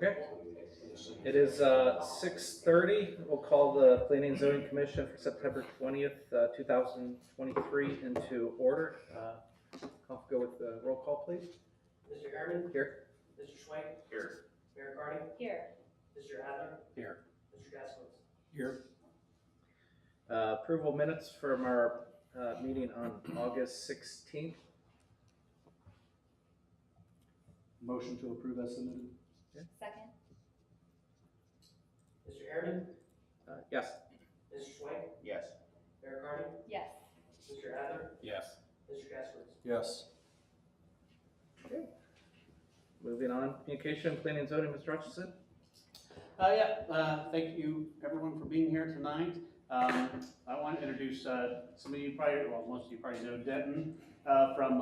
Okay. It is 6:30. We'll call the Planning and Zoning Commission for September 20th, 2023 into order. I'll go with the roll call, please. Mr. Harriman? Here. Mr. Schwank? Here. Mayor Carney? Here. Mr. Adler? Here. Mr. Gaskowitz? Here. Approval minutes from our meeting on August 16th. Motion to approve as submitted. Second. Mr. Harriman? Yes. Mr. Schwank? Yes. Mayor Carney? Yes. Mr. Adler? Yes. Mr. Gaskowitz? Yes. Okay. Moving on, communication, planning and zoning, Mr. Hutchinson. Thank you everyone for being here tonight. I want to introduce some of you probably, well, most of you probably know Denton from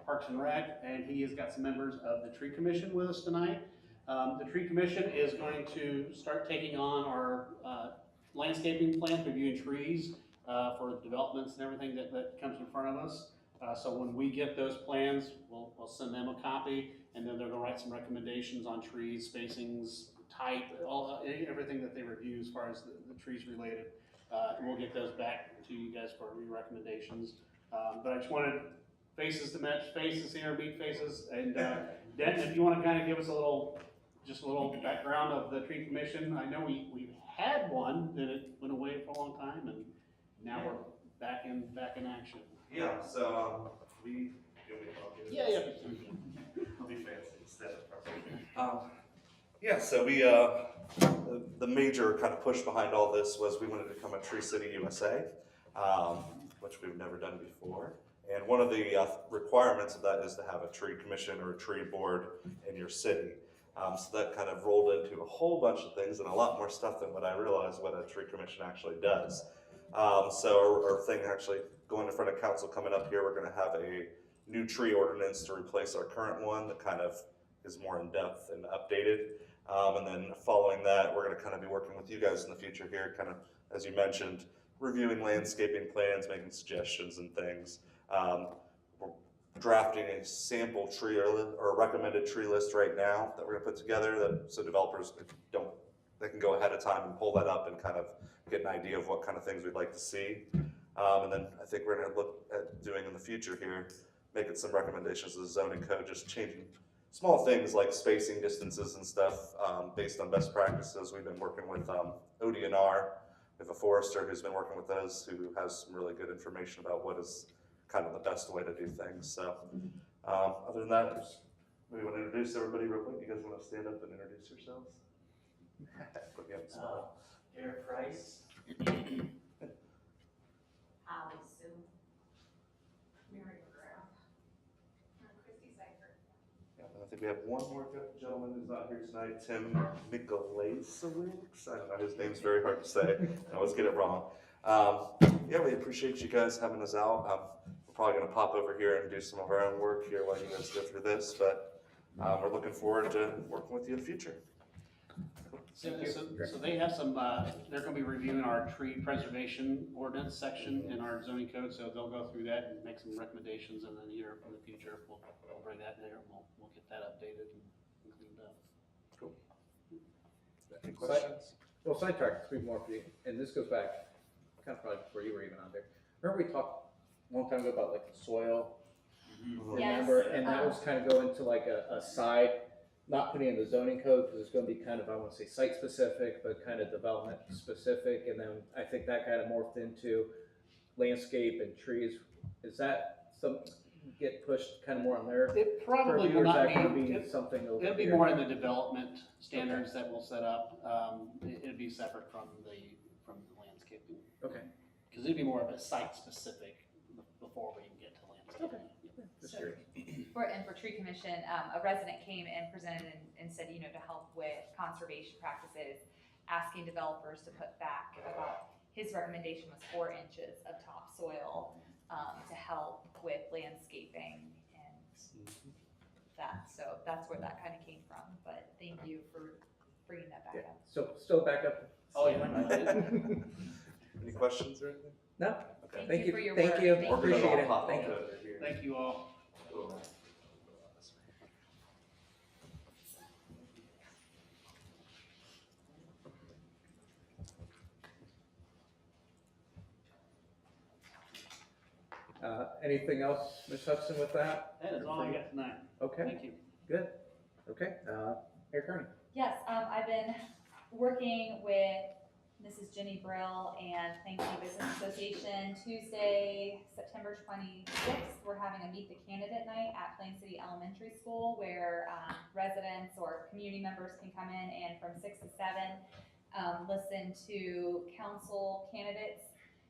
Parks and Rec, and he has got some members of the Tree Commission with us tonight. The Tree Commission is going to start taking on our landscaping plans, reviewing trees for developments and everything that comes in front of us. So when we get those plans, we'll send them a copy, and then they're going to write some recommendations on trees, spacings, type, everything that they review as far as the trees related. We'll get those back to you guys for recommendations. But I just wanted faces to match faces here, meet faces, and Denton, if you want to kind of give us a little background of the Tree Commission. I know we've had one that it went away for a long time, and now we're back in action. Yeah, so we. Yeah. I'll be fancy instead of. Yeah, so we the major kind of push behind all this was we wanted to become a Tree City USA, which we've never done before. And one of the requirements of that is to have a tree commission or a tree board in your city. So that kind of rolled into a whole bunch of things and a lot more stuff than what I realized what a tree commission actually does. So our thing actually going in front of council coming up here, we're going to have a new tree ordinance to replace our current one that kind of is more in depth and updated. And then following that, we're going to kind of be working with you guys in the future here, kind of, as you mentioned, reviewing landscaping plans, making suggestions and things. We're drafting a sample tree or recommended tree list right now that we're going to put together so developers they can go ahead of time and pull that up and kind of get an idea of what kind of things we'd like to see. And then I think we're going to look at doing in the future here, making some recommendations to the zoning code, just changing small things like spacing distances and stuff based on best practices. We've been working with ODNR. We have a forester who's been working with us who has some really good information about what is kind of the best way to do things. So other than that, we want to introduce everybody real quick. You guys want to stand up and introduce yourselves? Put me up spot. Eric Price? Holly Sue. Mary McGrath. Christy Seifert. Yeah, and I think we have one more gentleman who's not here tonight, Tim Mikulasewicz. I don't know, his name's very hard to say. I always get it wrong. Yeah, we appreciate you guys having us out. We're probably going to pop over here and do some of our own work here while you guys go through this, but we're looking forward to working with you in the future. So they have some, they're going to be reviewing our tree preservation ordinance section in our zoning code, so they'll go through that and make some recommendations, and then here in the future, we'll bring that there, and we'll get that updated and cleaned up. Cool. Any questions? Well, sidetrack, three more for you, and this goes back kind of probably before you were even on there. Remember we talked a long time ago about like the soil? Remember? Yes. And that was kind of going to like a side, not putting in the zoning code because it's going to be kind of, I want to say site specific, but kind of development specific. And then I think that kind of morphed into landscape and trees. Is that some get pushed kind of more on there? It probably will not be, something over it'll be here? more in the development standards that we'll set up. It'd be separate from the landscaping. Okay. Because it'd be more of a site specific before we can get to landscaping. Just So- curious. For Tree Commission, a resident came and presented and said, to help with conservation practices, asking developers to put back about, his recommendation was 4 inches of topsoil to help with landscaping and that. So that's where that kind of came from, but thank you for bringing that back Yeah. up. So still back up. Oh, yeah. Any questions or anything? No? Thank you for your Thank work. you. Thank We're gonna Appreciate all it. pop Thank you. over here. Thank you all. Cool. anything else, Ms. Hudson, with that? That is all I got tonight. Okay, Thank you. good. Okay, Mayor Kearney. Yes, I've been working with Mrs. Jenny Brill and Plain City Business Association. Tuesday, September 26th, we're having a Meet the Candidate Night at Plain City Elementary School where residents or community members can come in and from 6 to 7, listen to council candidates.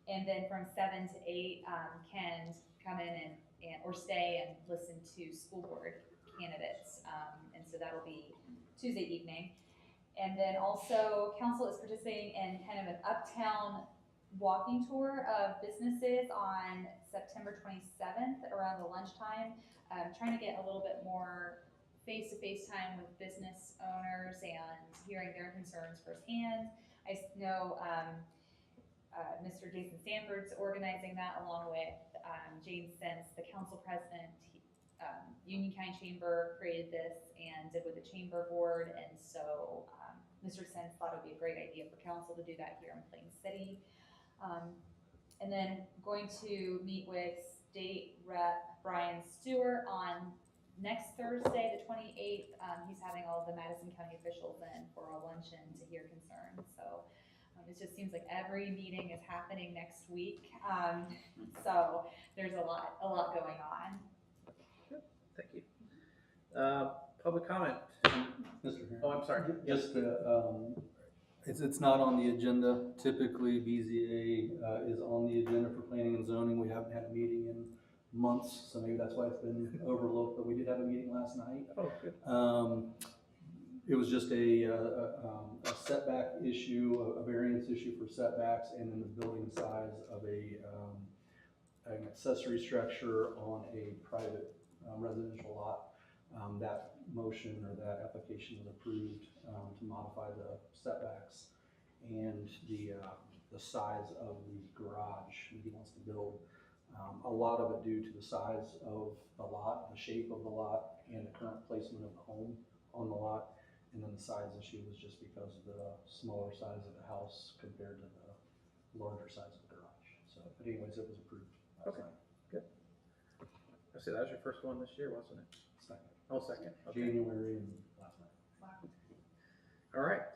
And then from 7 to 8, can come in and or stay and listen to school board candidates. And so that'll be Tuesday evening. And then also, council is participating in kind of an uptown walking tour of businesses on September 27th around the lunchtime. Trying to get a little bit more face-to-face time with business owners and hearing their concerns firsthand. I know Mr. Jason Sanford's organizing that along with Jane Sense, the council president. Union County Chamber created this and did with the chamber board, and so Mr. Sense thought it would be a great idea for council to do that here in Plain City. And then going to meet with State Rep Brian Stewart on next Thursday, the 28th. He's having all of the Madison County officials in for a luncheon to hear concerns. So it just seems like every meeting is happening next week. So there's a lot going on. Thank you. Public comment. Mr. Mayor. Oh, I'm sorry. Just, it's not on the agenda. Typically, BZA is on the agenda for planning and zoning. We haven't had a meeting in months, so maybe that's why it's been overlooked, but we did have a meeting last night. Oh, good. It was just a setback issue, a variance issue for setbacks, and then the building size of an accessory structure on a private residential lot. That motion or that application was approved to modify the setbacks and the size of the garage that he wants to build. A lot of it due to the size of the lot, the shape of the lot, and the current placement of the home on the lot. And then the size issue was just because of the smaller size of the house compared to the larger size of the garage. So, but anyways, it was approved last Okay. night. Good. I see that was your first one this year, wasn't it? Second. Oh, second. Okay. January and last night. All right.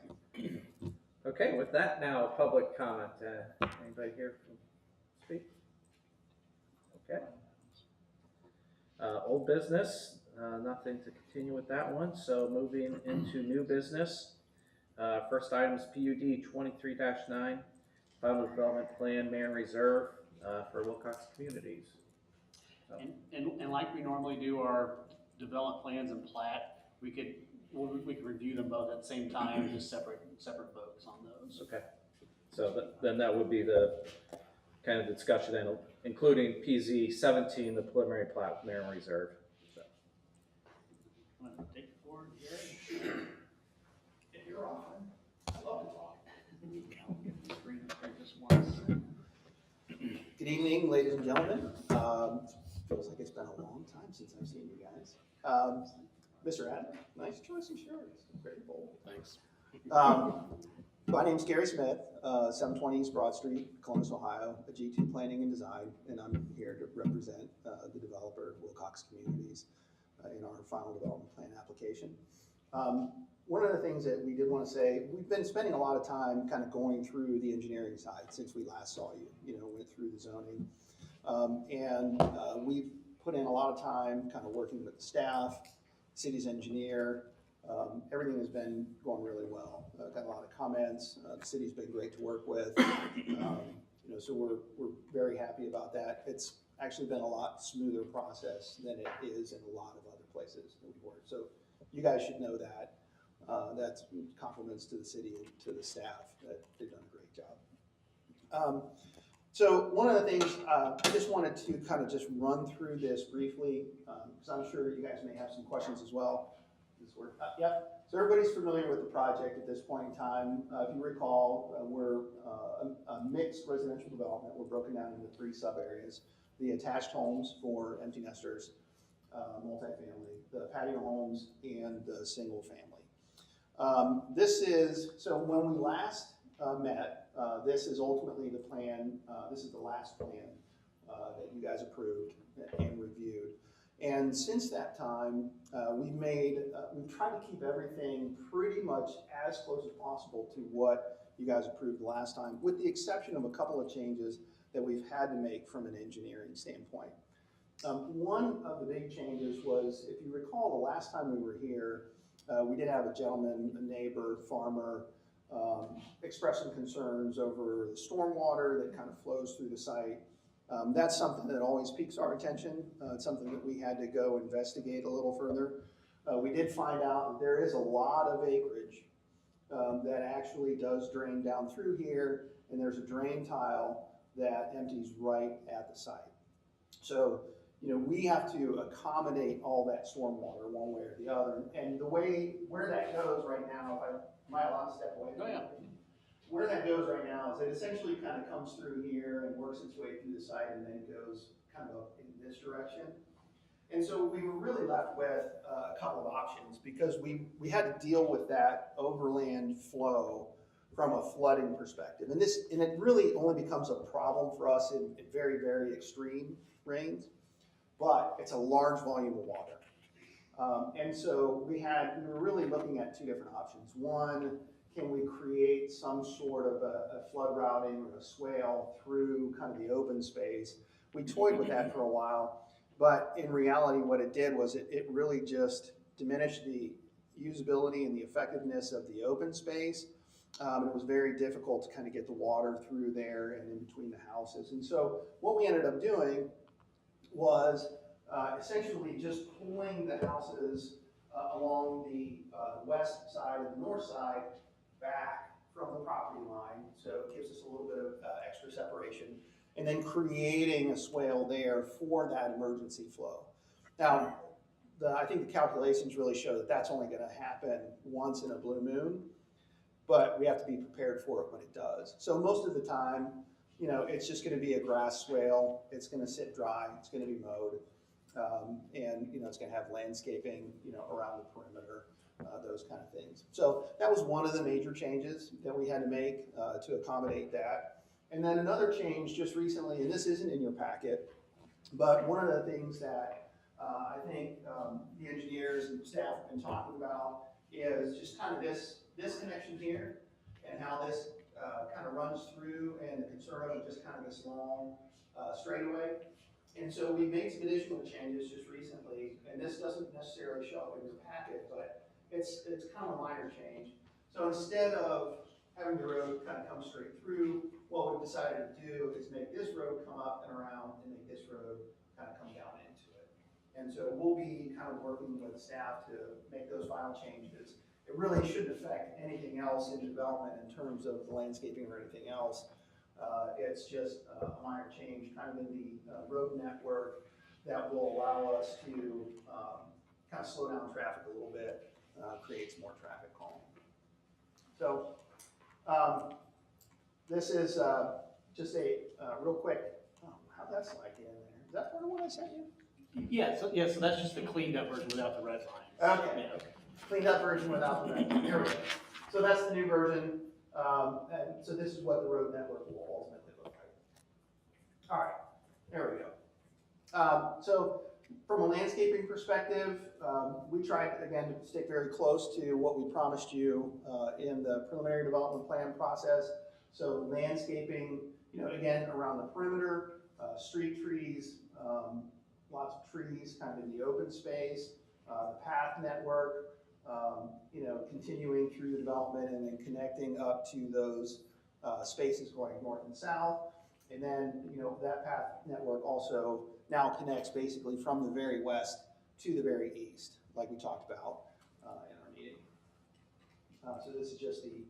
Okay, with that now, public comment. Anybody here from speak? Okay. Old business, nothing to continue with that one. So moving into new business. First item is PUD 23-9, Final Development Plan, Marion Reserve for Wilcox Communities. So, And like we normally do our development plans and plat, we could review them both at the same time, just separate votes on those. okay. So then that would be the kind of discussion, and including PZ 17, the preliminary plat with Marion Reserve. So. Want to take it forward, Gary? If you're on, I love to talk. Read this once. Good evening, ladies and gentlemen. Feels like it's been a long time since I've seen you guys. Mr. Adler, nice choice of shirts. Very bold. Thanks. My name's Gary Smith, 720 East Broad Street, Columbus, Ohio, a G2 Planning and Design, and I'm here to represent the developer, Wilcox Communities, in our final development plan application. One of the things that we did want to say, we've been spending a lot of time kind of going through the engineering side since we last saw you, went through the zoning. We've put in a lot of time kind of working with the staff, city's engineer. Everything has been going really well. Got a lot of comments. The city's been great to work with. So we're very happy about that. It's actually been a lot smoother process than it is in a lot of other places that we've worked. So you guys should know that. That's compliments to the city and to the staff that they've done a great job. So one of the things, I just wanted to kind of just run through this briefly, because I'm sure you guys may have some questions as well. Does this work? Yep. So everybody's familiar with the project at this point in time. If you recall, we're a mixed residential development. We're broken down into 3 sub-areas. The attached homes for empty nesters, multifamily, the patio homes, and the single family. So when we last met, this is ultimately the plan, this is the last plan that you guys approved and reviewed. And since that time, we've tried to keep everything pretty much as close as possible to what you guys approved last time, with the exception of a couple of changes that we've had to make from an engineering standpoint. One of the big changes was, if you recall, the last time we were here, we did have a gentleman, a neighbor, farmer, express some concerns over the stormwater that kind of flows through the site. That's something that always piques our attention. It's something that we had to go investigate a little further. We did find out that there is a lot of acreage that actually does drain down through here, and there's a drain tile that empties right at the site. So, we have to accommodate all that stormwater one way or the other. And where that goes right now, am I allowed to step away? Oh, yeah. Where that goes right now is it essentially kind of comes through here and works its way through the site and then goes kind of up in this direction. And so we were really left with a couple of options, because we had to deal with that overland flow from a flooding perspective. And it really only becomes a problem for us in very, very extreme rains, but it's a large volume of water. And so we were really looking at two different options. One, can we create some sort of a flood routing or a swale through kind of the open space? We toyed with that for a while, but in reality what it did was it really just diminished the usability and the effectiveness of the open space. It was very difficult to kind of get the water through there and in between the houses. And so what we ended up doing was essentially just pulling the houses along the west side and the north side back from the property line, so it gives us a little bit of extra separation, and then creating a swale there for that emergency flow. Now, I think the calculations really show that that's only going to happen once in a blue moon, but we have to be prepared for it when it does. So most of the time, it's just going to be a grass swale. It's going to sit dry. It's going to be mowed, and it's going to have landscaping, around the perimeter. Those kind of things. So that was one of the major changes that we had to make to accommodate that. And then another change just recently, and this isn't in your packet, but one of the things that I think the engineers and staff have been talking about is just kind of this connection here, and how this kind of runs through, and the concern of just kind of this long straightaway. And so we made some additional changes just recently, and this doesn't necessarily show up in your packet, but it's kind of a minor change. So instead of having the road kind of come straight through, what we've decided to do is make this road come up and around, and make this road kind of come down into it. And so we'll be kind of working with staff to make those final changes. It really shouldn't affect anything else in development in terms of the landscaping or anything else. It's just a minor change kind of in the road network that will allow us to kind of slow down traffic a little bit. Creates more traffic calm. So this is just a real quick, how'd that slide get in there? Is that part of what I sent you? Yeah, so that's just the cleaned up version without the red line. Okay. Yeah. Cleaned up version without the red line. Here we go. So that's the new version. And so this is what the road network will ultimately look like. All right, there we go. So from a landscaping perspective, we tried, again, to stick very close to what we promised you in the preliminary development plan process. So landscaping, again, around the perimeter, street trees, lots of trees kind of in the open space, the path network, continuing through the development and then connecting up to those spaces going north and south. And then, that path network also now connects basically from the very west to the very east, like we talked about in our meeting. So this is just the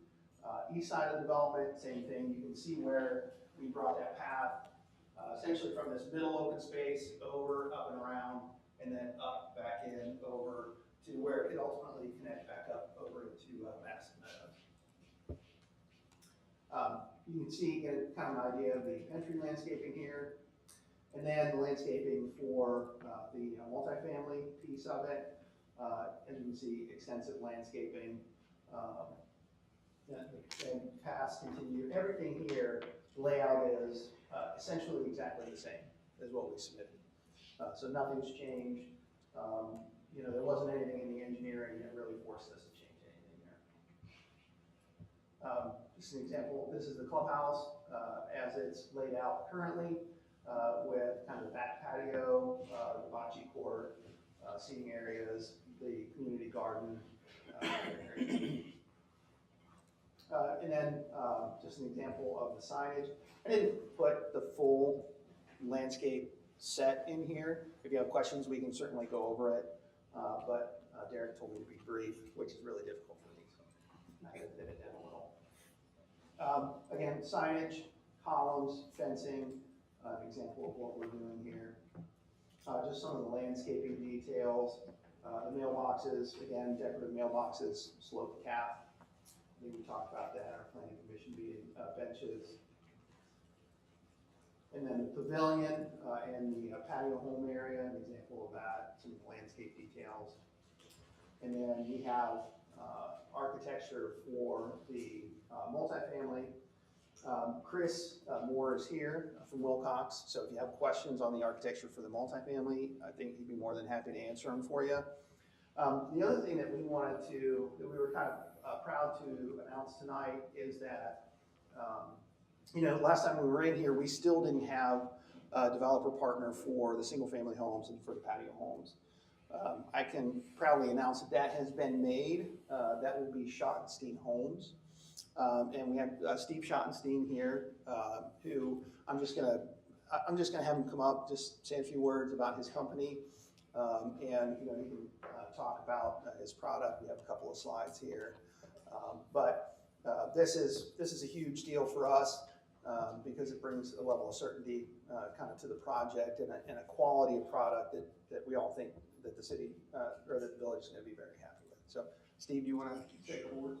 east side of the development, same thing. You can see where we brought that path essentially from this middle open space over, up and around, and then up, back in, over to where it could ultimately connect back up over into Madison Meadows. You can see, get kind of an idea of the entry landscaping here, and then the landscaping for the multifamily piece of it. As you can see, extensive landscaping, and paths continue. Everything here, layout is essentially exactly the same. is what we submitted. So nothing's changed. You know, there wasn't anything in the engineering that really forced us to change anything there. Just an example, this is the clubhouse as it's laid out currently with kind of the back patio, the bocce court, seating areas, the community garden. And then just an example of the signage. I didn't put the full landscape set in here. If you have questions, we can certainly go over it. But Derek told me to be brief, which is really difficult for me, so I had to thin it down a little. Again, signage, columns, fencing, an example of what we're doing here. Just some of the landscaping details. The mailboxes, again, decorative mailboxes, slope cap. I think we talked about that, our planning commission meeting, benches. And then the pavilion and the patio home area, an example of that, some landscape details. And then we have architecture for the multifamily. Chris Moore is here from Wilcox, so if you have questions on the architecture for the multifamily, I think he'd be more than happy to answer them for you. The other thing that we were kind of proud to announce tonight is that, you know, last time we were in here, we still didn't have a developer partner for the single family homes and for the patio homes. I can proudly announce that that has been made. That will be Schottenstein Homes. And we have Steve Schottenstein here, who I'm just gonna have him come up, just say a few words about his company. And you know, he can talk about his product. We have a couple of slides here. But this is a huge deal for us because it brings a level of certainty kind of to the project and a quality of product that we all think that the city or that the village is going to be very happy with. So, Steve, do you want to say a word?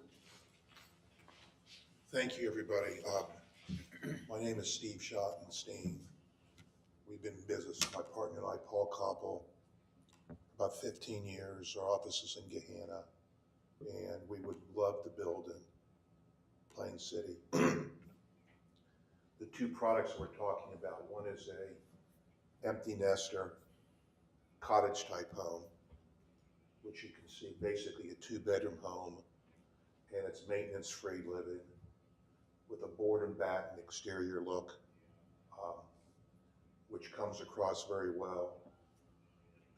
Thank you, everybody. My name is Steve Schottenstein. We've been in business, my partner and I, Paul Koppel, about 15 years. Our office is in Gahanna, and we would love to build in Plain City. The two products we're talking about, one is a empty nester cottage type home, which you can see basically a 2-bedroom home, and it's maintenance free living with a board and batten exterior look, which comes across very well.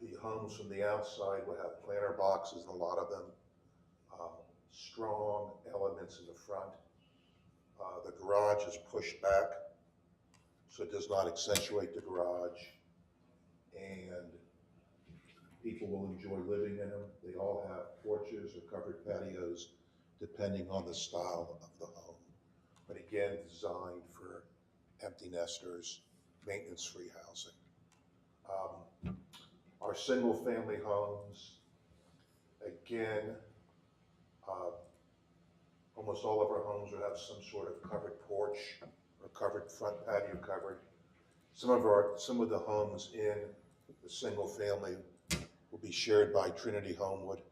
The homes from the outside will have planter boxes, a lot of them, strong elements in the front. The garage is pushed back, so it does not accentuate the garage, and people will enjoy living in them. They all have porches or covered patios, depending on the style of the home. But again, designed for empty nesters, maintenance-free housing. Our single-family homes, again, almost all of our homes will have some sort of covered porch or covered front patio covered. Some of the homes in the single-family will be shared by Trinity Homewood.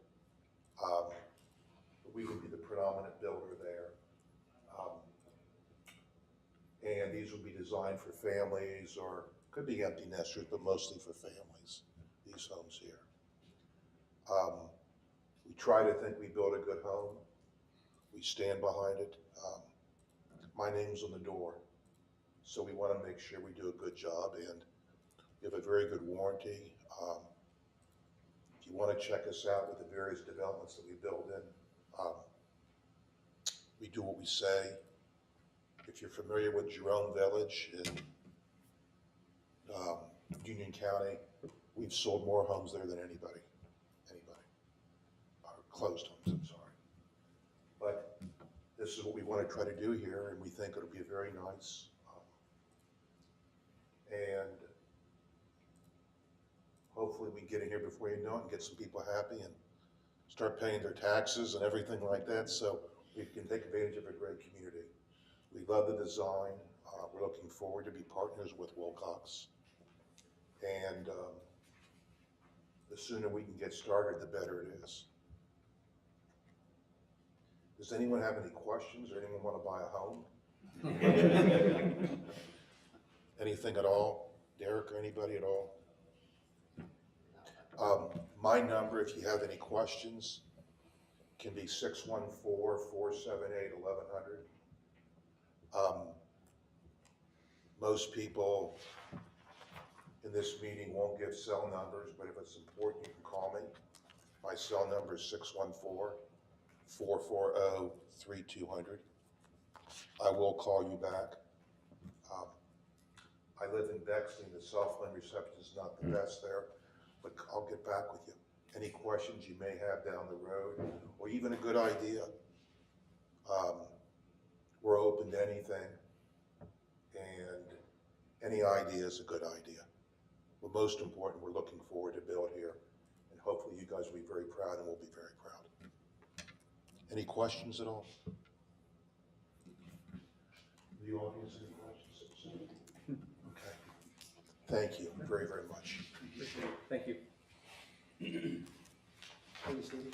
We will be the predominant builder there. And these will be designed for families, or could be empty nesters, but mostly for families, these homes here. We try to think we build a good home. We stand behind it. My name's on the door, so we want to make sure we do a good job, and we have a very good warranty. If you want to check us out with the various developments that we build in, we do what we say. If you're familiar with Jerome Village in Union County, we've sold more homes there than anybody, or closed homes, I'm sorry. But this is what we want to try to do here, and we think it'll be very nice. And hopefully we get in here before you know it and get some people happy and start paying their taxes and everything like that, so we can take advantage of a great community. We love the design. We're looking forward to be partners with Wilcox. And the sooner we can get started, the better it is. Does anyone have any questions, or anyone want to buy a home? Anything at all? Derek or anybody at all? My number, if you have any questions, can be 614-478-1100. Most people in this meeting won't give cell numbers, but if it's important, you can call me. My cell number is 614-440-3200. I will call you back. I live in Bexley, the cell phone reception is not the best there, but I'll get back with you. Any questions you may have down the road, or even a good idea. We're open to anything, and any idea is a good idea. But most important, we're looking forward to build here, and hopefully you guys will be very proud, and we'll be very proud. Any questions at all? The audience, any questions? Okay. Thank you very, very much. Thank you. Thank you, Steve.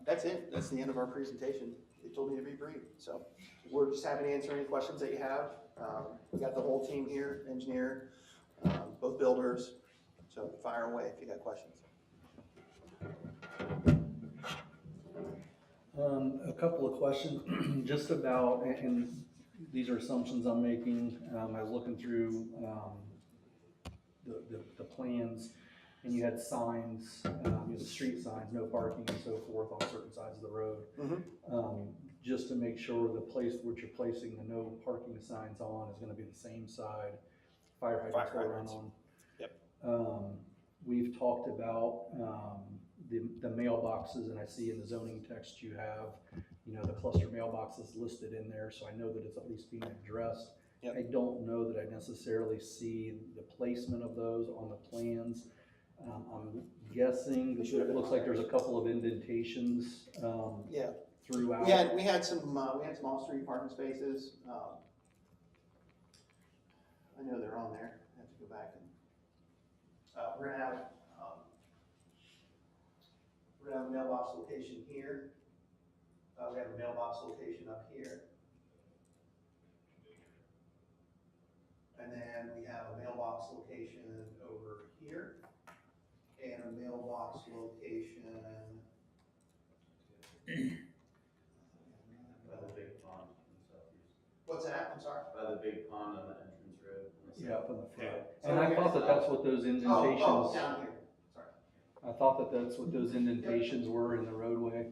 That's it. That's the end of our presentation. They told me to be brief, so we're just happy to answer any questions that you have. We got the whole team here, engineer, both builders, so fire away if you got questions. A couple of questions, just about, and these are assumptions I'm making. I was looking through the plans, and you had signs, the street signs, no parking and so forth on certain sides of the road. Just to make sure the place which you're placing the no parking signs on is gonna be the same side fire hydrants go around on. Yep. We've talked about the mailboxes, and I see in the zoning text you have, the cluster mailboxes listed in there, so I know that it's at least being addressed. Yep. I don't know that I necessarily see the placement of those on the plans. I'm guessing, They should have it been looks on like there. there's a couple of indentations Yeah, throughout. we had some off-street parking spaces. I know they're on there. I have to go back and, we're gonna have a mailbox location here. We have a mailbox location up here. And then we have a mailbox location over here. And a mailbox location. By the big pond in the southeast. What's that? I'm sorry. By the big pond on the entrance road. on the Yeah, south. up in the front. So And I here's- thought that that's what those Oh, indentations, down here. Sorry. I thought that that's what those indentations were in the roadway.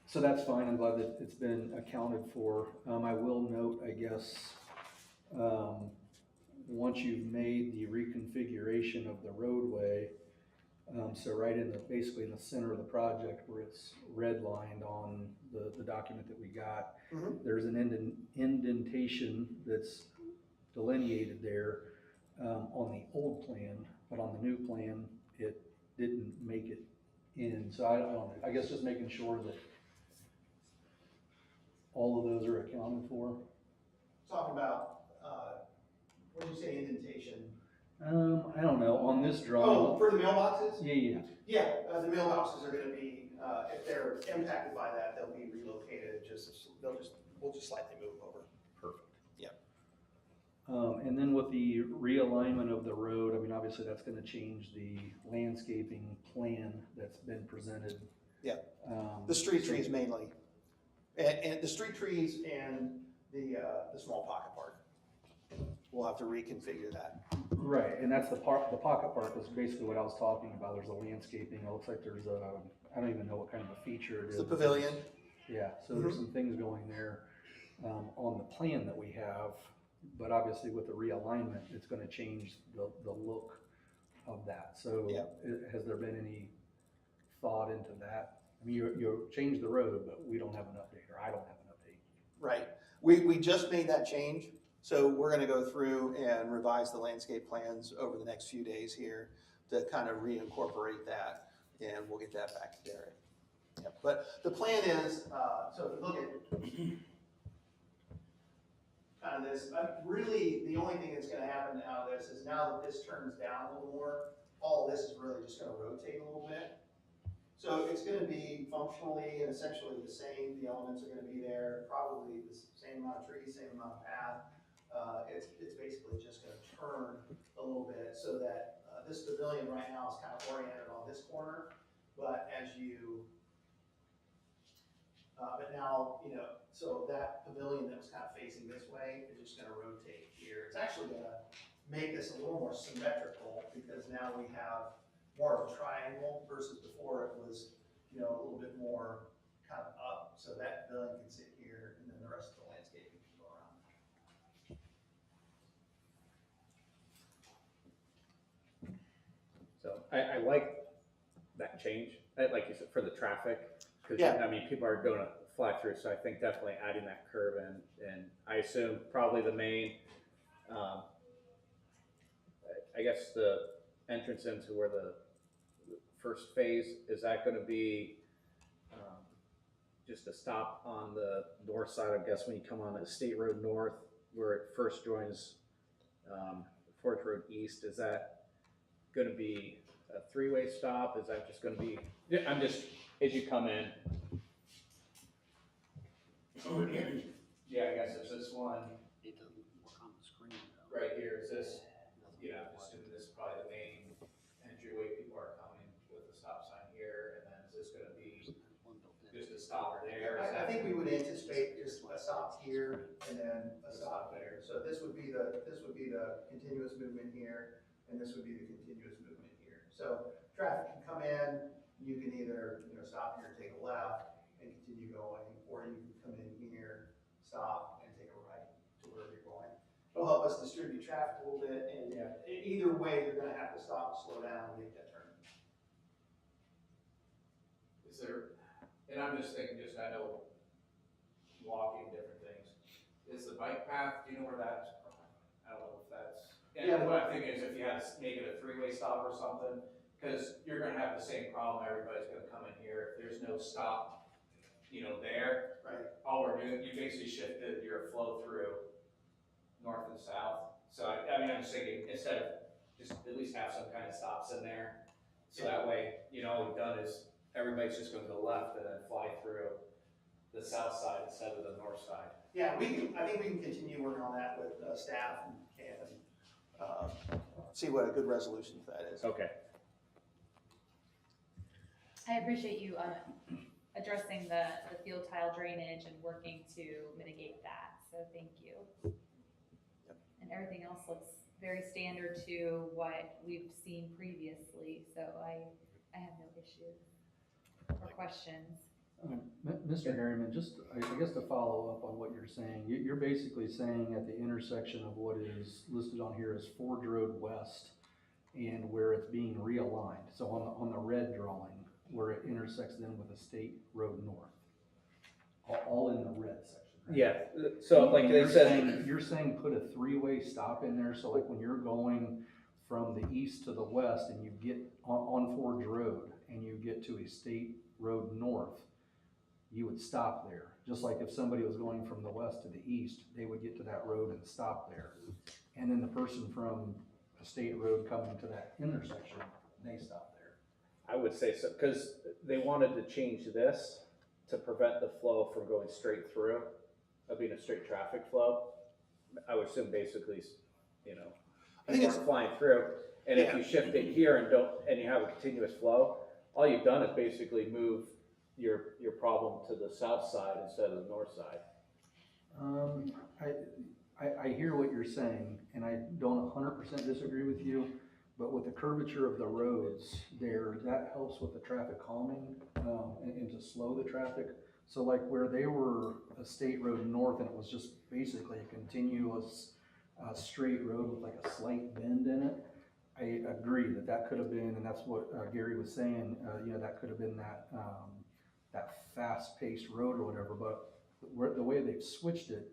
So that's fine, I'm glad that it's been accounted for. I will note, I guess, once you've made the reconfiguration of the roadway, so right in basically in the center of the project where it's redlined on the document that we got, there's an indentation that's delineated there, on the old plan, but on the new plan, it didn't make it in. So I don't know, I guess just making sure that all of those are accounted for. Talking about, what did you say, indentation? I don't know, on this Oh, drawing, for the mailboxes? yeah, Yeah, the mailboxes are gonna be, if they're impacted by that, they'll be relocated, we'll just slightly move over. Perfect. Yeah. and then with the realignment of the road, I mean, obviously that's gonna change the landscaping plan that's been presented. Yeah. The street trees mainly, and the street trees and the small pocket park. We'll have to reconfigure that. Right, and that's the pocket park is basically what I was talking about, there's a landscaping, it looks like there's I don't even know what kind of a feature it It's is. the pavilion. Yeah, so there's some things going there, on the plan that we have, but obviously with the realignment, it's gonna change the look of that, so. Yeah. Has there been any thought into that? I mean, you changed the road, but we don't have an update, or I don't have an update. Right. We just made that change, so we're gonna go through and revise the landscape plans over the next few days here to kind of reincorporate that, and we'll get that back to Derek. Yep. But the plan is, so if you look at kind of this, really, the only thing that's gonna happen out of this is now that this turns down a little more, all this is really just gonna rotate a little bit. So it's gonna be functionally and essentially the same, the elements are gonna be there, probably the same amount of trees, same amount of path. it's basically just gonna turn a little bit so that, this pavilion right now is kind of oriented on this corner, but as you, but now, so that pavilion that was kind of facing this way is just gonna rotate here. It's actually gonna make this a little more symmetrical because now we have more of a triangle versus before it was, a little bit more kind of up. So that pavilion can sit here and then the rest of the landscaping can go around. So I like that change, like you said, for the traffic, because, Yeah. I mean, people are gonna fly through, so I think definitely adding that curve in, and I assume probably the main, I guess the entrance into where the first phase, is that gonna be, just a stop on the north side, I guess, when you come on the State Road North, where it first joins, Forest Road East, is that gonna be a three-way stop? Is that just gonna be, yeah, I'm just, as you come in. Yeah, I guess it's this one It doesn't work on the screen though. right here, is this, I'm assuming this is probably the main entryway, people are coming with the stop sign here, and then is this gonna be just a stop there? Is I that- think we would anticipate just a stop here and then a stop there. So this would be the continuous movement here, and this would be the continuous movement here. So traffic can come in, you can either, stop here, take a left, and continue going, or you can come in here, stop, and take a right to where you're going. It'll help us distribute traffic a little bit, and either way, you're gonna have to stop, slow down, and make that turn. Is there, and I'm just thinking, I know walking, different things, is the bike path, do you know where that's, I don't know if that's, Yeah. and what I'm thinking is if you had to make it a three-way stop or something, because you're gonna have the same problem, everybody's gonna come in here, if there's no stop, there, Right. all we're doing, you basically shifted your flow through north and south. So I'm just thinking, instead of just at least have some kind of stops in there, so that way, all we've done is everybody's just gonna go left and then fly through the south side instead of the north side. Yeah, I think we can continue working on that with staff and see what a good resolution for that is. Okay. I appreciate you addressing the field tile drainage and working to mitigate that, so thank you. And everything else looks very standard to what we've seen previously, so I have no issues or questions. Mr. Harriman, just, I guess to follow up on what you're saying, you're basically saying at the intersection of what is listed on here as Forge Road West and where it's being realigned, so on the red drawing, where it intersects then with a State Road North, all in the red section, right? Yeah, so like And they you're said, saying- You're saying put a three-way stop in there, so like when you're going from the east to the west and you get on Forge Road and you get to a State Road North, you would stop there. Just like if somebody was going from the west to the east, they would get to that road and stop there. And then the person from a State Road coming to that intersection, they stop there. I would say so, because they wanted to change this to prevent the flow from going straight through, of being a straight traffic flow. I would assume basically, I think people it's- are flying through, and if Yeah. you shift it here and you have a continuous flow, all you've done is basically move your problem to the south side instead of the north side. I hear what you're saying, and I don't 100% disagree with you, but with the curvature of the roads there, that helps with the traffic calming, and to slow the traffic. So like where they were a State Road North and it was just basically a continuous, straight road with like a slight bend in it, I agree that could have been, and that's what Gary was saying, that could have been that fast-paced road or whatever, but the way they've switched it,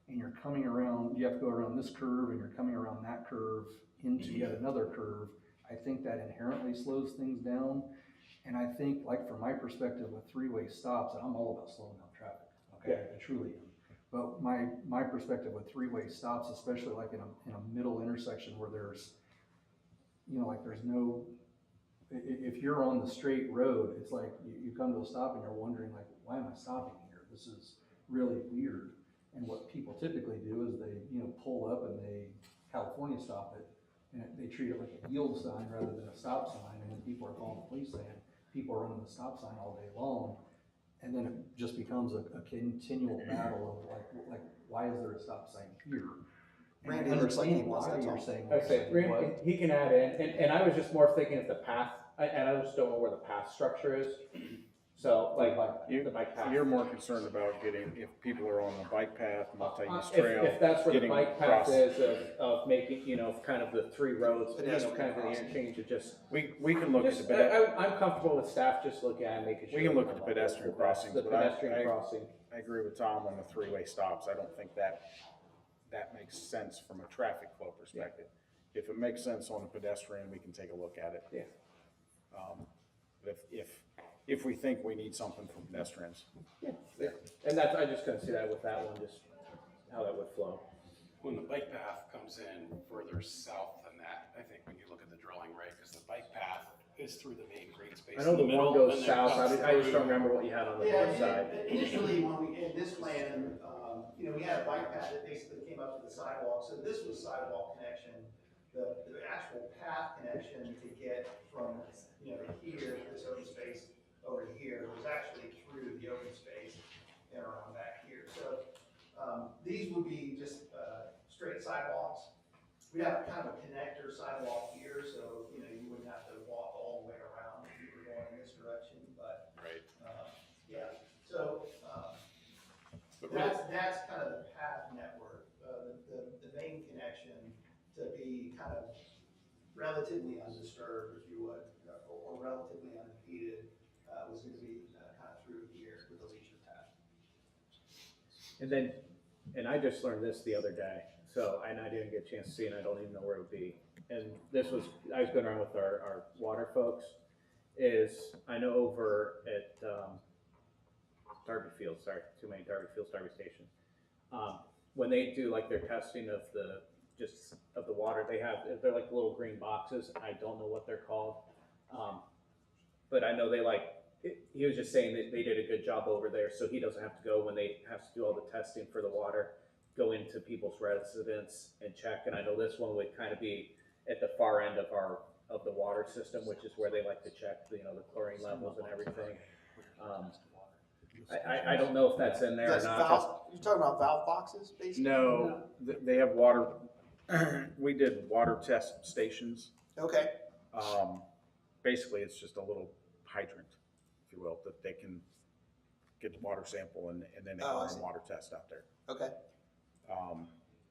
and you're coming around, you have to go around this curve, and you're coming around that curve into yet another curve, I think that inherently slows things down. And I think, like from my perspective with three-way stops, and I'm all about slowing down traffic, okay, I truly am. But my perspective with three-way stops, especially like in a middle intersection where there's, like there's no, if you're on the straight road, it's like you come to a stop and you're wondering like, why am I stopping here? This is really weird. And what people typically do is they, you know, pull up and they California stop it, and they treat it like a yield sign rather than a stop sign, and then people are calling the police saying, people are running the stop sign all day long. And then it just becomes a continual battle of like, why is there a stop sign here? And I Randy looks like he understand wants why to you're talk. saying. I say, what- Randy, he can add in, and I was just more thinking of the path, and I just don't know where the path structure is. So, like, the bike path. You're more concerned about getting, if people are on the bike path, multi-use If trail. that's where the getting bike path across. is of making, you know, kind of the three roads, you know, Pedestrian kind of the crossing. interchange, it just. We can look at Just, the, pede- I'm comfortable with staff just looking at it, making sure. We can look at the pedestrian crossings, The but I- pedestrian crossing. I agree with Tom on the three-way stops. I don't think that makes sense from a traffic flow perspective. If it makes sense on a pedestrian, we can take a look at it. Yeah. But if we think we need something for pedestrians. And that's, I just couldn't see that with that one, just how that would flow. When the bike path comes in further south than that, I think when you look at the drawing, right, because the bike path is through the main green space I know in the the middle. one goes and then south, comes I just don't through. remember what you had on the Yeah, north side. initially, when we, in this plan, you know, we had a bike path that basically came up to the sidewalk, so this was sidewalk connection. The actual path connection to get from, you know, here, this open space over to here, was actually through the open space and around back here. So, these would be just, straight sidewalks. We'd have kind of a connector sidewalk here, so, you know, you wouldn't have to walk all the way around if you were going in this direction, but, Right. yeah, so, But really, that's kind of the path network, the main connection to be kind of relatively undisturbed, if you would, or relatively unimpeded, was gonna be kind of through here with the leisure path. And then, and I just learned this the other day, so, and I didn't get a chance to see, and I don't even know where it would be. And this was, I was going around with our water folks, is, I know over at, Darby Field, sorry, too many Darby Fields, Darby Station. When they do like their testing of the, just of the water, they're like little green boxes, I don't know what they're called. But I know they like, he was just saying that they did a good job over there, so he doesn't have to go when they have to do all the testing for the water, go into people's residence and check. And I know this one would kind of be at the far end of the water system, which is where they like to check, you know, the chlorine levels and everything. I don't know if that's in there or That's not. valve, you're talking about valve boxes, basically? No, they have water, we did water test stations. Okay, Basically, it's just a little hydrant, if you will, that they can get the water sample and then they Oh, I run see. a water test out there. okay.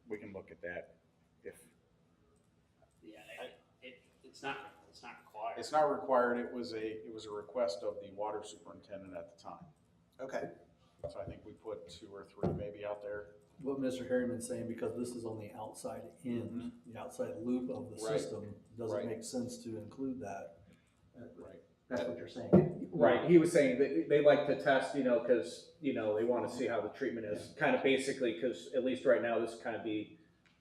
We can look at that if, Yeah, it's not required. it's not required, it was a request of the water superintendent at the time. Okay, So I think we put 2 or 3 maybe out there. What Mr. Harriman's saying, because this is on the outside end, the outside loop of the Right. system, doesn't Right. make sense to include that. Right. That's what you're saying. Right, he was saying that they like to test, you know, because, you know, they want to see how the treatment is, kind of basically, because at least right now, this kind of be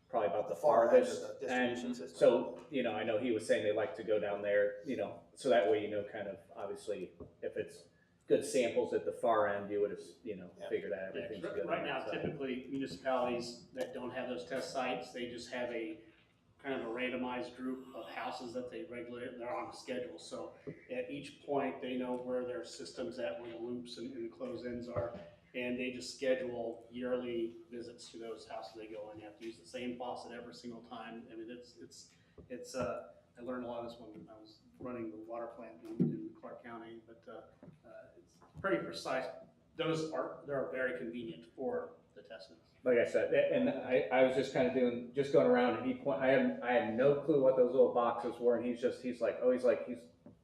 probably about the Far end of farthest. the And distribution system. so, you know, I know he was saying they like to go down there, you know, so that way, you know, kind of, obviously, if it's good samples at the far end, you would have, you know, Yeah. figured out Yeah, everything's 'cause good. right on now, that side. typically municipalities that don't have those test sites, they just have a kind of a randomized group of houses that they regulate, they're on a schedule. So at each point, they know where their system's at, where the loops and the close-ins are, and they just schedule yearly visits to those houses they go in. They have to use the same faucet every single time. I mean, it's I learned a lot of this when I was running the water plant in Clark County, but it's pretty precise. There are very convenient for the testing. Like I said, and I was just kind of going around, and I had no clue what those little boxes were, and he's like,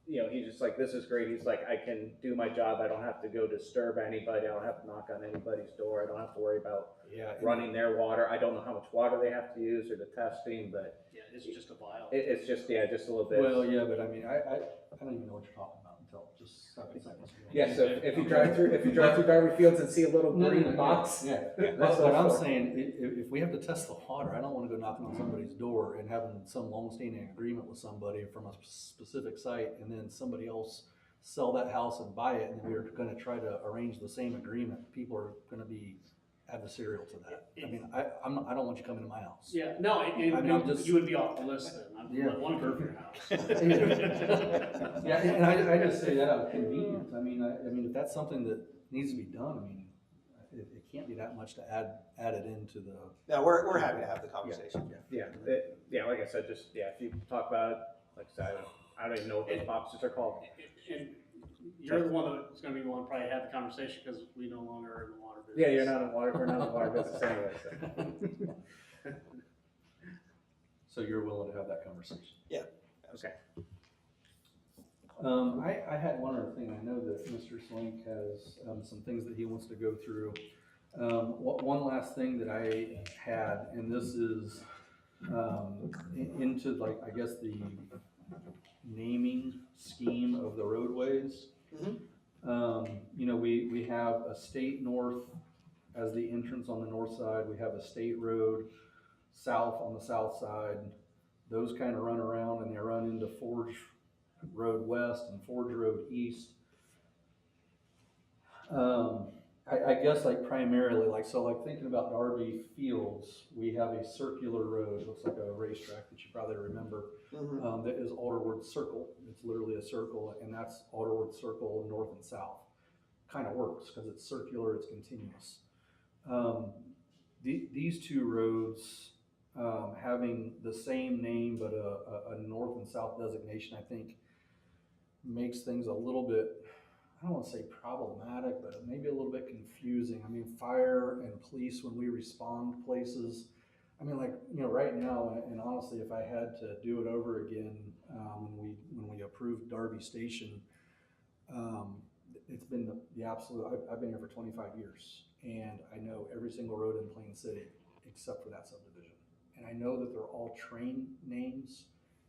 you know, he's just like, this is great. He's like, I can do my job. I don't have to go disturb anybody. I don't have to knock on anybody's door. I don't have to worry about Yeah. running their water. I don't know how much water they have to use or the testing, but Yeah, it's just a vial. it's just, yeah, just a little bit. Well, yeah, but I mean, I don't even know what you're talking about until just a second seconds ago. Yeah, so if you drive through Darby Fields and see a little No, no, green no, box, Yeah, that's that's what what I'm it's for. saying, if we have to test the water, I don't wanna go knocking on somebody's door and having some long-standing agreement with somebody from a specific site, and then somebody else sell that house and buy it, and then we're gonna try to arrange the same agreement, people are gonna be adversarial to that. I mean, I don't want you coming to my house. Yeah, no, I mean, I'm just- you would be off the list then. I Yeah. wouldn't want to go to your house. Yeah, and I just say that out of convenience. I mean, if that's something that needs to be done, I mean, it can't be that much to add it into the. No, we're happy to have the conversation. Yeah, like I said, just, if you talk about it, like I said, I don't even know what those boxes are called. And you're the one that's gonna be the one to probably have the conversation, because we no longer are in the water business. Yeah, you're not in water, we're not in the water business anyway, so. So you're willing to have that conversation? Yeah. Okay. I had one other thing. I know that Mr. Slink has, some things that he wants to go through. One last thing that I had, and this is, into like, I guess the naming scheme of the roadways. You know, we have a state north as the entrance on the north side. We have a state road south on the south side. Those kind of run around and they run into Forge Road West and Forge Road East. I guess like primarily, like, so like thinking about Darby Fields, we have a circular road, looks like a racetrack that you probably remember, that is Alderwood Circle. It's literally a circle, and that's Alderwood Circle north and south. Kind of works because it's circular, it's continuous. These two roads, having the same name but a north and south designation, I think makes things a little bit, I don't want to say problematic, but maybe a little bit confusing. I mean, fire and police, when we respond places, I mean, like, you know, right now, and honestly, if I had to do it over again, when we approved Darby Station, it's been the absolute, I've been here for 25 years, and I know every single road in Plain City, except for that subdivision. And I know that they're all train names,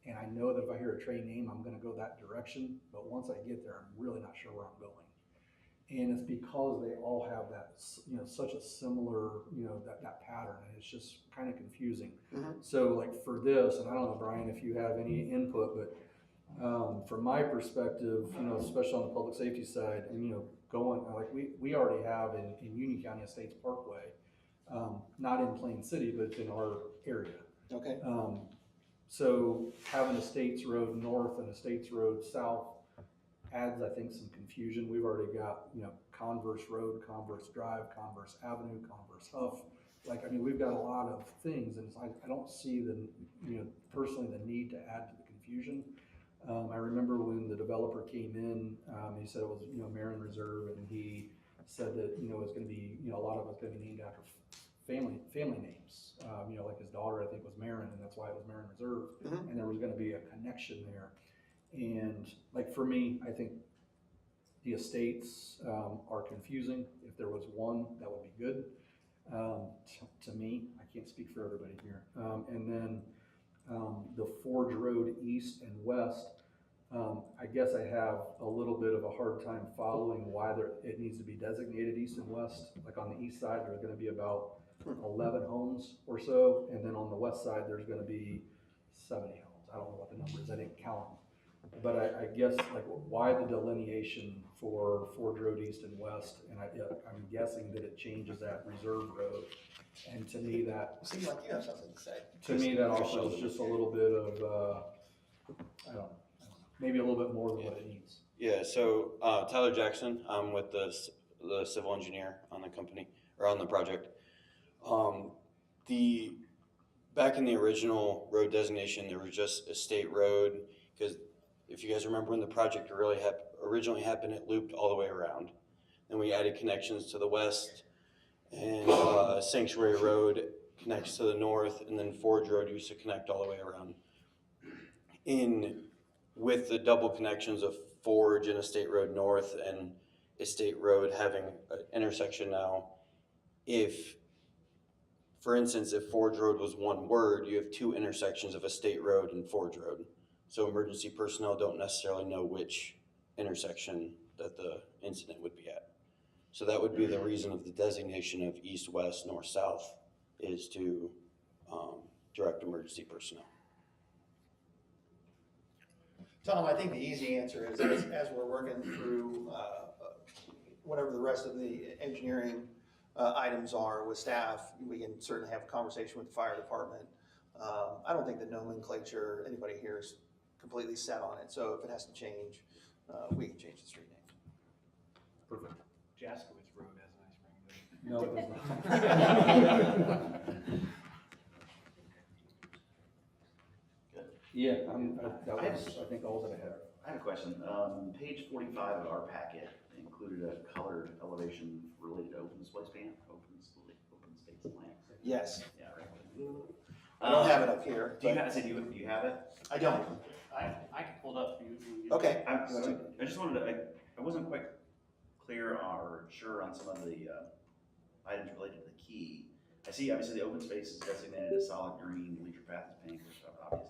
and I know that if I hear a train name, I'm gonna go that direction, but once I get there, I'm really not sure where I'm going. And it's because they all have that, you know, such a similar, you know, that pattern, and it's just kind of confusing. So like for this, and I don't know, Brian, if you have any input, but from my perspective, you know, especially on the public safety side, and, you know, going, like we already have in Union County Estates Parkway, not in Plain City, but it's in our area. Okay. So having a States Road North and a States Road South adds, I think, some confusion. We've already got, you know, Converse Road, Converse Drive, Converse Avenue, Converse Huff. Like, I mean, we've got a lot of things, and it's like, I don't see the, you know, personally the need to add to the confusion. I remember when the developer came in, he said it was, you know, Marin Reserve, and he said that, you know, it's gonna be, you know, a lot of it's gonna be named after family names. You know, like his daughter, I think, was Marin, and that's why it was Marin Reserve. And there was gonna be a connection there. And like for me, I think the estates are confusing. If there was one, that would be good. To me, I can't speak for everybody here. And then the Forge Road East and West, I guess I have a little bit of a hard time following why it needs to be designated East and West. Like on the east side, there's gonna be about 11 homes or so, and then on the west side, there's gonna be 70 homes. I don't know what the number is, I didn't count them. But I guess, like, why the delineation for Forge Road East and West? And I'm guessing that it changes that Reserve Road. And to me, that, Seems like you have something to say. to me, that also is just a little bit of, I don't know, maybe a little bit more than what it needs. Yeah, so Tyler Jackson, I'm with the civil engineer on the company, or on the project. Back in the original road designation, there was just a state road, because if you guys remember when the project originally happened, it looped all the way around. Then we added connections to the west, and Sanctuary Road connects to the north, and then Forge Road used to connect all the way around. With the double connections of Forge and Estate Road North and Estate Road having an intersection now, for instance, if Forge Road was one word, you have two intersections of Estate Road and Forge Road. So emergency personnel don't necessarily know which intersection that the incident would be at. So that would be the reason of the designation of east, west, north, south, is to direct emergency personnel. Tom, I think the easy answer is, as we're working through whatever the rest of the engineering items are with staff, we can certainly have a conversation with the fire department. I don't think the nomenclature, anybody here is completely set on it, so if it has to change, we can change the street name. Perfect. Jaskowitz Road has a nice ring. No, it does not. Yeah, that was, I think, all that I had. I have a question. Page 45 of our packet included a colored elevation related to open space plan, open space plan. Yes, Yeah, right. I don't have it up here. Do you but have, do you have it? I don't. I can pull it up for you. Okay. I just wanted to, I wasn't quite clear or sure on some of the items related to the key. I see obviously the open space is designated as solid green, leisure path is pink, which is obvious.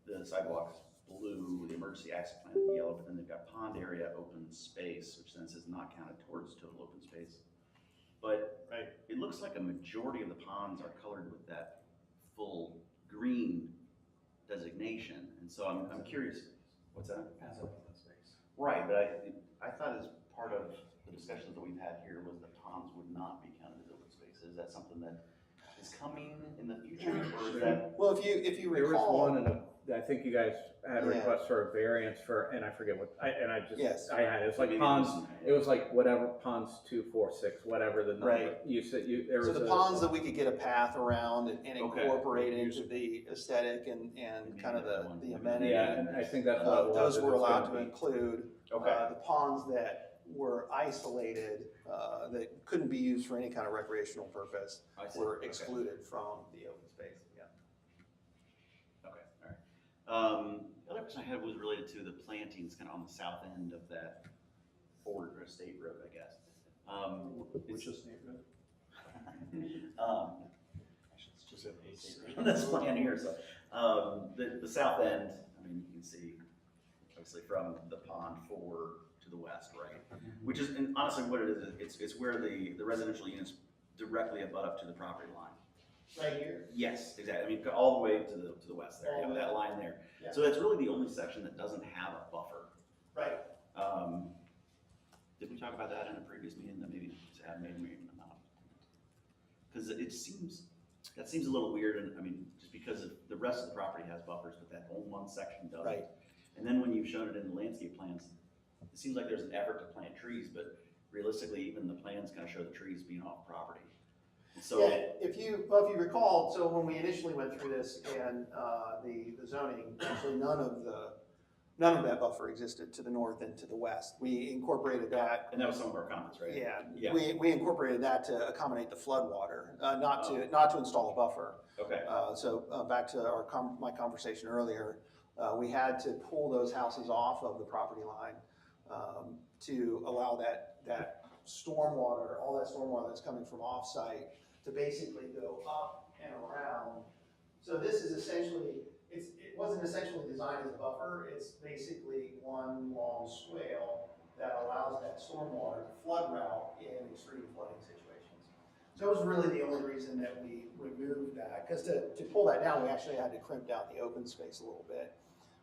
The sidewalks blue, the emergency access plan is yellow, but then they've got pond area open space, which then says not counted towards total open space. But it looks like a majority of the ponds are colored with that full green designation, and so I'm curious. What's that? As open space. Right, but I thought as part of the discussions that we've had here was that ponds would not be counted as open space. Is that something that is coming in the future, or is that? Well, if you There was recall. one, and I think you guys had a Yeah. request for a variance for, and I forget what, I Yes. had, it was like Maybe ponds, it it was like whatever, ponds 2, 4, 6, whatever the number. Right. You said, there was So the a- ponds that we could get a path around and Okay. incorporate into the aesthetic and kind of the amenity. Yeah, and I think that's what it was. Those it were was allowed gonna to be- include, Okay. the ponds that were isolated, that couldn't be used for any kind of recreational purpose I see. were Okay. excluded from the open space, yeah. Okay, all right. The other question I had was related to the plantings kind of on the south end of that Ford or State Road, I guess. Which is State Road? It's just a State Road on this plan here, so, the south end, I mean, you can see obviously from the pond forward to the west, right? Which is, and honestly what it is, it's where the residential units directly abut up to the property line. Right here? Yes, exactly. I mean, all the way to the west there, All you the know, way. that line there. Yeah. So that's really the only section that doesn't have a buffer. Right. Did we talk about that in a previous meeting that maybe not? Because that seems a little weird, and I mean, just because the rest of the property has buffers, but that only one section doesn't. Right. And then when you've shown it in the landscape plans, it seems like there's an effort to plant trees, but realistically, even the plans kind of show the trees being off property. And so. Yeah, if you recall, so when we initially went through this and, the zoning, actually none of that buffer existed to the north and to the west. We incorporated that. And that was some of our comments, right? Yeah, we incorporated that to accommodate the flood water, not to install a buffer. Okay. So back to my conversation earlier, we had to pull those houses off of the property line to allow that stormwater, all that stormwater that's coming from off-site to basically go up and around. So this is essentially, it wasn't essentially designed as a buffer, it's basically one long swale that allows that stormwater to flood route in extreme flooding situations. So it was really the only reason that we removed that, because to pull that down, we actually had to crimp down the open space a little bit.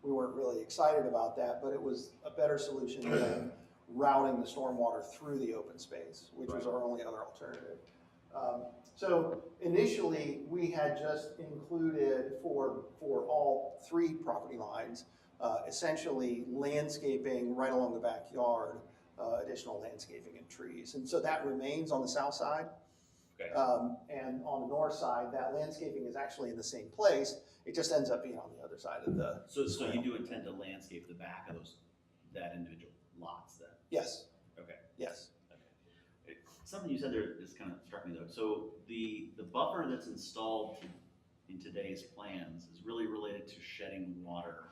We weren't really excited about that, but it was a better solution than routing the stormwater through the open space, which was our only other alternative. So initially, we had just included for all three property lines, essentially landscaping right along the backyard, additional landscaping and trees. And so that remains on the south side. Okay. And on the north side, that landscaping is actually in the same place. It just ends up being on the other side of the. So you do intend to landscape the back of that individual lots then? Yes. Okay. Yes. Okay. Something you said there just kind of struck me though. So the buffer that's installed in today's plans is really related to shedding water.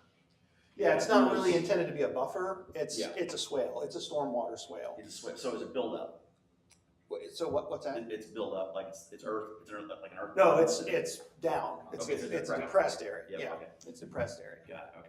Yeah, it's not really intended to be a buffer. It's Yeah. a swale. It's a stormwater swale. It's a swale. So is it build up? So what's that? It's built up like it's earth. It's like an earth. No, it's down. It's Okay, it's so a depressed area. Yep, Yeah, okay. it's a depressed area. Got it. Okay.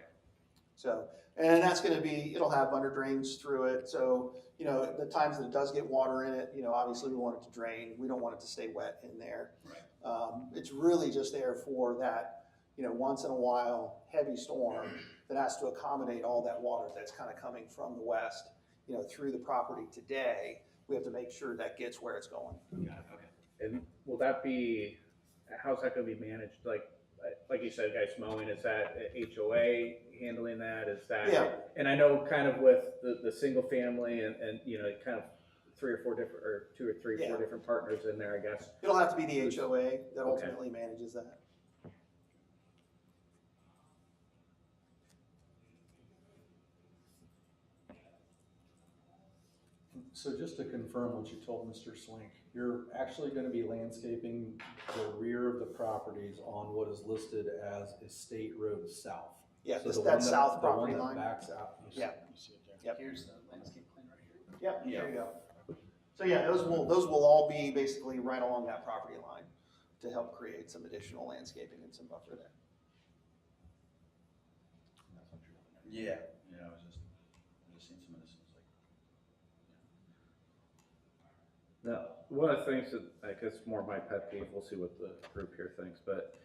So, and that's going to be, it'll have under drains through it. So, you know, the times that it does get water in it, you know, obviously we want it to drain. We don't want it to stay wet in there. Right. It's really just there for that, you know, once in a while heavy storm that has to accommodate all that water that's kind of coming from the west, you know, through the property today. we have to make sure that gets where it's going. Got it, okay. And will that be, how's that gonna be managed? Like you said, guys mowing, is that HOA handling that? Is that? Yeah. And I know kind of with the single family and, you know, kind of 3 or 4 different, or 2 or 3, 4 Yeah. different partners in there, I guess. It'll have to be the HOA that ultimately manages that. So just to confirm what you told Mr. Swink, you're actually gonna be landscaping the rear of the properties on what is listed as Estate Road South. Yeah, So the that one south the one property that line. backs out. Yeah. You see it there? Yep. Here's the landscape plan right here. Yep, Yeah. there you go. So yeah, those will all be basically right along that property line to help create some additional landscaping and some buffer there. Yeah, I was just seeing some of this, and it's like, Now, one of the things that, I guess more my pet peeve, we'll see what the group here thinks, but,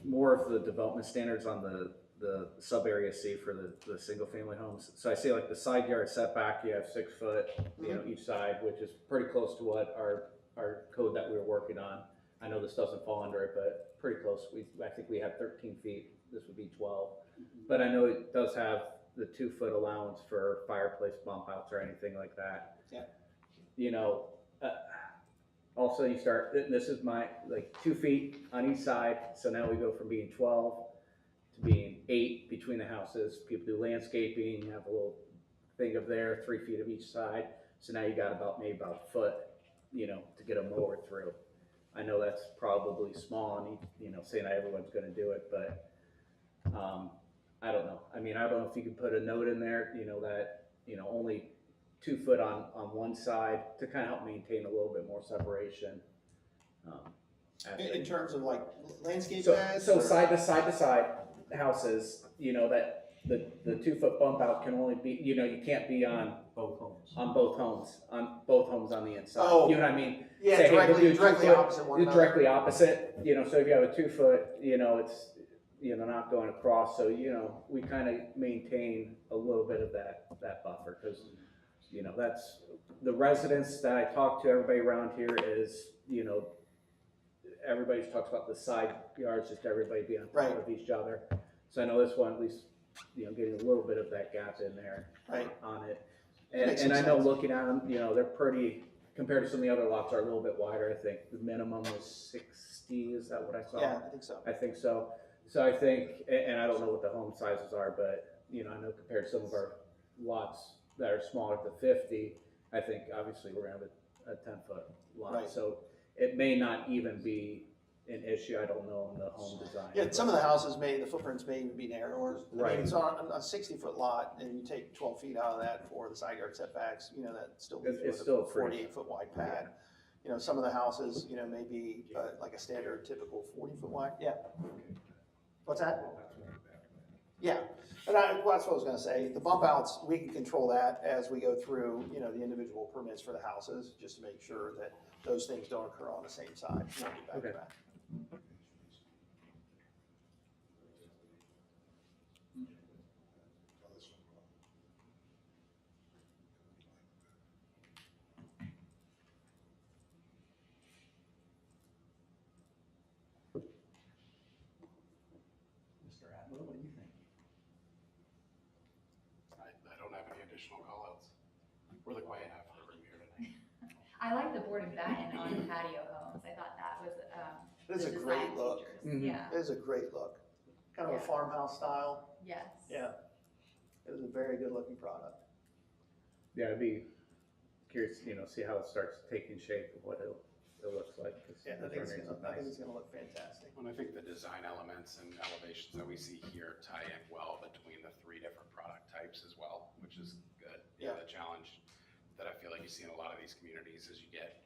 more of the development standards on the sub area C for the single family homes. So I see like the side yard setback, you have 6 foot, you know, each side, which is pretty close to what our code that we were working on. I know this doesn't fall under it, but pretty close. I think we had 13 feet, this would be 12. But I know it does have the 2 foot allowance for fireplace bump outs or anything like that. Yeah. You know, also you start, this is my, like 2 feet on each side, so now we go from being 12 to being 8 between the houses. People do landscaping, you have a little thing of there, 3 feet of each side, so now you got maybe about a foot, you know, to get a mower through. I know that's probably small, and you know, saying not everyone's gonna do it, but, I don't know. I mean, I don't know if you could put a note in there, you know, that, you know, only 2 foot on one side to kind of help maintain a little bit more separation. In terms of like landscape So, beds? so or- side to side houses, you know, that the 2 foot bump out can only be, you know, you can't be on Both homes. both homes on the inside. Oh. You know what I mean? Yeah, Say, hey, we'll do 2 directly foot, opposite one do another. directly opposite, you know, so if you have a 2 foot, you know, it's, you know, not going across, so, you know, we kind of maintain a little bit of that buffer, because, you know, that's, the residents that I talk to, everybody around here is, you know, everybody talks about the side yards, just everybody being on top Right. of each other. So I know this one, at least, you know, getting a little bit of that gap in there Right. on it. Makes And some I know sense. looking at them, you know, they're pretty, compared to some of the other lots are a little bit wider. I think the minimum was 60, is that what I saw? Yeah, I think so. I think so. So I think, and I don't know what the home sizes are, but, you know, I know compared to some of our lots that are smaller to 50, I think obviously we're gonna have a 10-foot lot. Right. So it may not even be an issue, I don't know, in the home design. Yeah, some of the houses the footprints may even be narrower. I mean, Right. it's on a 60-foot lot, and you take 12 feet out of that for the side yard setbacks, you know, that still leaves you It's with still a a pretty- 48-foot wide pad. You know, some of the houses, you know, may be like a standard typical 40-foot wide, yeah. What's that? Yeah, and that's what I was gonna say, the bump outs, we can control that as we go through, you know, the individual permits for the houses, just to make sure that those things don't occur on the same side. You know, back to Okay. back. Mr. Adler, what do you think? I don't have any additional callouts. We're the quiet half of the room here tonight. I like the board and batten on patio homes. I thought that was, It's the a great design look. features. Mhm. Yeah, It is a great look, kind of a Yeah. farmhouse style. yes. Yeah, it was a very good looking product. Yeah, I'd be curious, you know, see how it starts taking shape of what it looks like. 'Cause Yeah, I the think it's renderings gonna, look I think nice. it's gonna look fantastic. And I think the design elements and elevations that we see here tie in well between the 3 different product types as well, which is good. Yeah. The challenge that I feel like you see in a lot of these communities is you get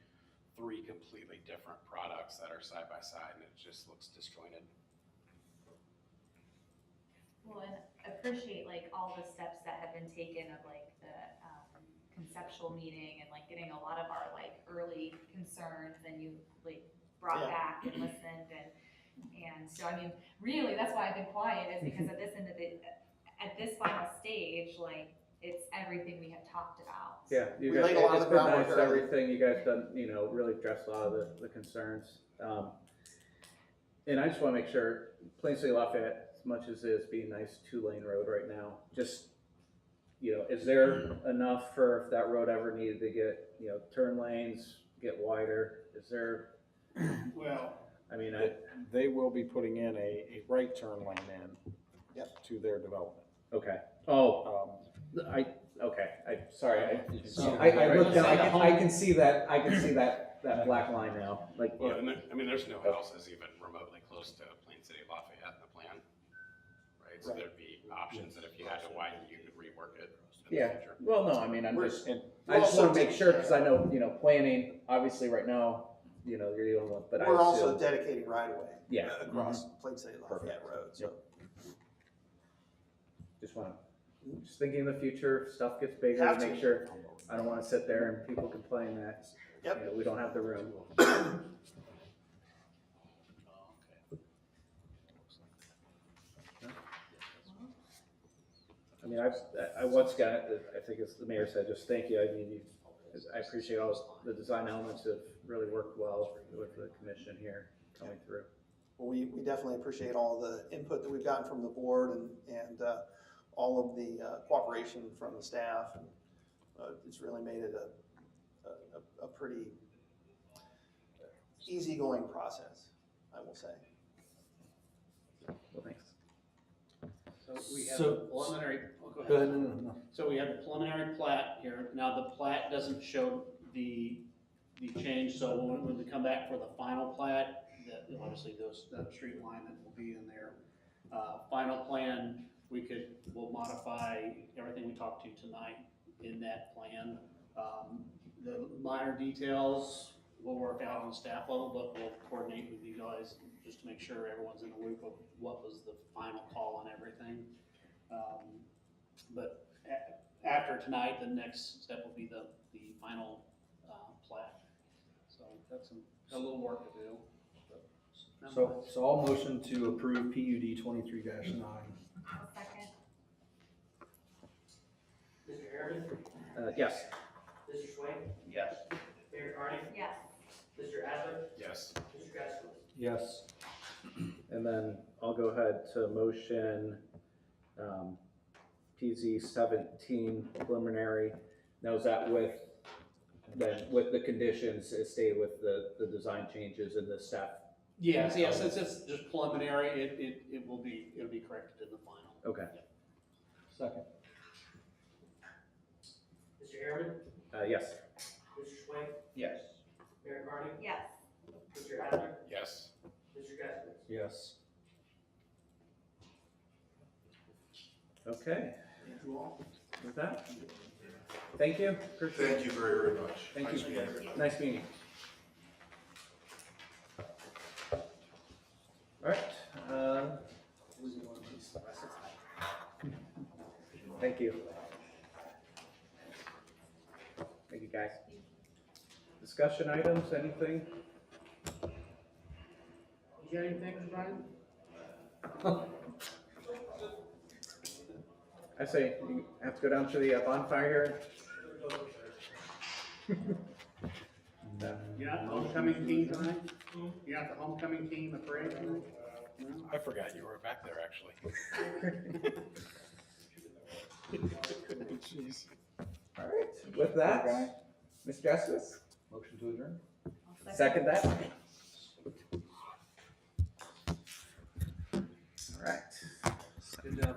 3 completely different products that are side by side, and it just looks disjointed. Well, and appreciate like all the steps that have been taken of like the conceptual meeting and like getting a lot of our like early concerns and you like brought Yeah. back and listened and so I mean, really, that's why I've been quiet is because at this end of the, at this final stage, like it's everything we had talked about. Yeah, you We guys, laid a lot it's of been groundwork nice, early. everything you guys done, really addressed a lot of the concerns. And I just wanna make sure, Plain City Lafayette, as much as it is being nice 2-lane road right now, just, is there enough for if that road ever needed to get, turn lanes, get wider? Is there, Well, I mean, They will be putting in a right turn lane in Yep. to their development. okay. Oh, Um, sorry, So- I looked down, I can see that black line now, like, Well, and there's no houses even remotely close to Plain City Lafayette in the plan, right? So Right. there'd be options that if you had to widen, you could rework it in the yeah, future. well, no, I mean, I'm We're- just, and I just wanna also- make sure, cause I know, planning, obviously right now, you're dealing with, but I We're also assume, dedicating right away. Yeah. Across Plain City Lafayette Road, so. just thinking in the future, stuff gets bigger, Have to make to. sure, I don't wanna sit there and people complain that, Yep. we don't have the room. I mean, I once got, I think as the mayor said, just thank you, I mean, I appreciate all the design elements have really worked well with the commission here coming through. Well, we definitely appreciate all the input that we've gotten from the board and all of the cooperation from the staff. And it's really made it a pretty easygoing process, I will say. Well, thanks. so we have So- the preliminary, oh, go Go ahead. ahead, no. So we have the preliminary plat here. Now, the plat doesn't show the change, so when we come back for the final plat, obviously that street line that will be in there. Final plan, we'll modify everything we talked to tonight in that plan. The minor details we'll work out on staff level, but we'll coordinate with you guys just to make sure everyone's in the loop of what was the final call on everything. But after tonight, the next step will be the final plat. So that's a little work to do. but So I'll motion to approve PUD 23-9. I'll second. Mr. Harriman, Yes, Mr. Swain, Yes. Mayor Carney, Yes. Mr. Adler, Yes. Mr. Gaskin. Yes. and then I'll go ahead to motion, PZ 17 preliminary. Now is that with the conditions, it stayed with the design changes and the staff? Yes, since it's just preliminary, it'll be corrected in the final. Okay, Second. Mr. Harriman, yes, Mr. Swain, Yes. Mayor Carney, Yes. Mr. Adler, Yes. Mr. Gaskin. Yes. okay. With that, thank you, appreciate it. Thank you very, very much. Thank Nice you. meeting you. Nice meeting you. All right, thank you. Thank you, guys. Discussion items, anything? You got anything, Brian? I say, you have to go down to the bonfire here. You're not the homecoming team tonight? You're not the homecoming team, the parade tonight? No? I forgot you were back there, actually. Jeez. All right, with that, Ms. Justice, Motion to adjourn? I'll second that?